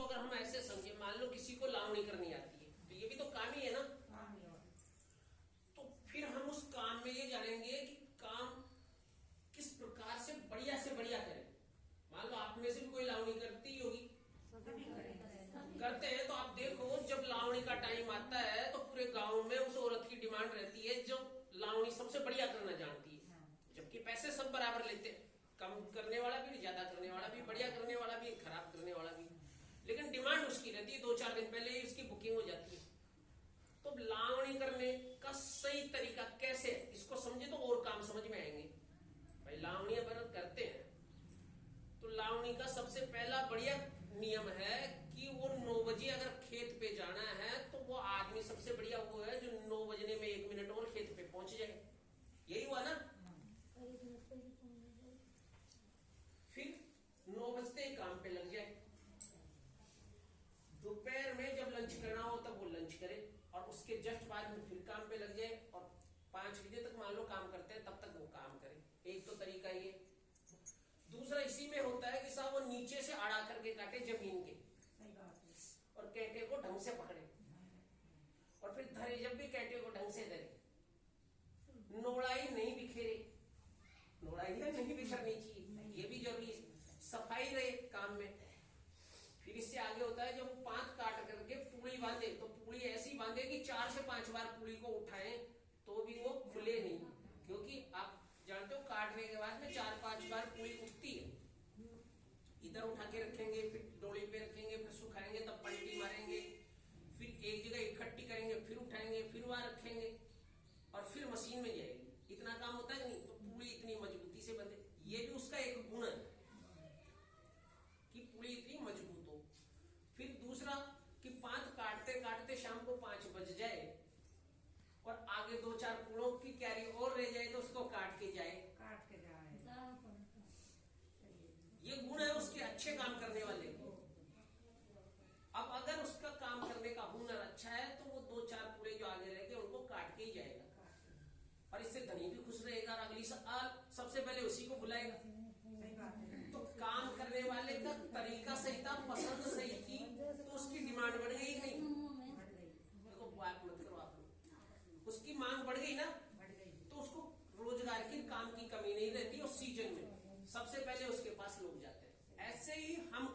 को अगर हम ऐसे समझे, मान लो किसी को लावणी करनी आती है, तो ये भी तो काम ही है ना। तो फिर हम उस काम में ये जानेंगे कि काम किस प्रकार से बढ़िया करें। मान लो आप में से भी कोई लावणी करती होगी, करते हैं, तो आप देखो जब लावणी का टाइम आता है तो पूरे गांव में उस औरत की डिमांड रहती है जो लावणी सबसे बढ़िया करना जानती है। जबकि पैसे सब बराबर लेते हैं, कम करने वाला भी, ज्यादा करने वाला भी, बढ़िया करने वाला भी, खराब करने वाला भी, लेकिन डिमांड उसकी रहती है। 2-4 दिन पहले ही उसकी बुकिंग हो जाती है। तो लावणी करने का सही तरीका कैसे, इसको समझे तो और काम समझ में आएंगे। भाई लावणी अगर करते हैं तो लावणी का सबसे पहला बढ़िया नियम है कि वो 9 बजे अगर खेत पे जाना है तो वो आदमी सबसे बढ़िया वो है जो 9 बजने में 1 मिनट और खेत पे पहुंच जाए। यही हुआ ना। फिर 9 बजते ही काम पे लग जाए। दोपहर में जब लंच करना हो तब वो लंच करे और उसके जस्ट बाद में फिर काम पे लग जाए और 5 बजे तक मान लो काम करते हैं तब तक वो काम करे। एक तो तरीका ये। दूसरा इसी में होता है कि साहब वो नीचे से अड़ा करके काटे जमीन के और कैटे को ढंग से पकड़े और फिर धरे, जब भी कैटे को ढंग से धरे, नोड़ाई नहीं बिखेरे। नोड़ाई नहीं बिखरनी चाहिए, ये भी जरूरी है। सफाई रहे काम में। फिर इससे आगे होता है जब पांत काट करके पूड़ी बांधे तो पूड़ी ऐसी बांधे कि 4 से 5 बार पूड़ी को उठाएं तो भी वो खुले नहीं, क्योंकि आप जानते हो काटने के बाद में 4-5 बार पूड़ी उठती है। इधर उठा के रखेंगे, फिर डोली पे रखेंगे, फिर सुखाएंगे, तब पलटी मारेंगे, फिर एक जगह इकट्ठी करेंगे, फिर उठाएंगे, फिर वहां रखेंगे और फिर मशीन में जाएगी। इतना काम होता है नहीं, तो पूड़ी इतनी मजबूती से बंधे। ये भी उसका एक गुण है कि पूड़ी इतनी मजबूत हो। फिर दूसरा कि पांत काटते काटते शाम को 5 बज जाए और आगे 2-4 पूड़ों की क्यारी और रह जाए तो उसको काट के जाए। ये गुण है उसके अच्छे काम करने वाले को। अब अगर उसका काम करने का हुनर अच्छा है तो वो 2-4 पूड़े जो आगे रहते हैं उनको काट के ही जाएगा और इससे धनी भी खुश रहेगा और अगली साल सबसे पहले उसी को बुलाएगा। तो काम करने वाले का तरीका सही था, पसंद सही थी, तो उसकी डिमांड बढ़ गई नहीं। देखो बात मत करो आप लोग, उसकी मांग बढ़ गई ना, तो उसको रोजगार की काम की कमी नहीं रहती। और सीजन में सबसे पहले उसके पास लोग जाते हैं। ऐसे ही हम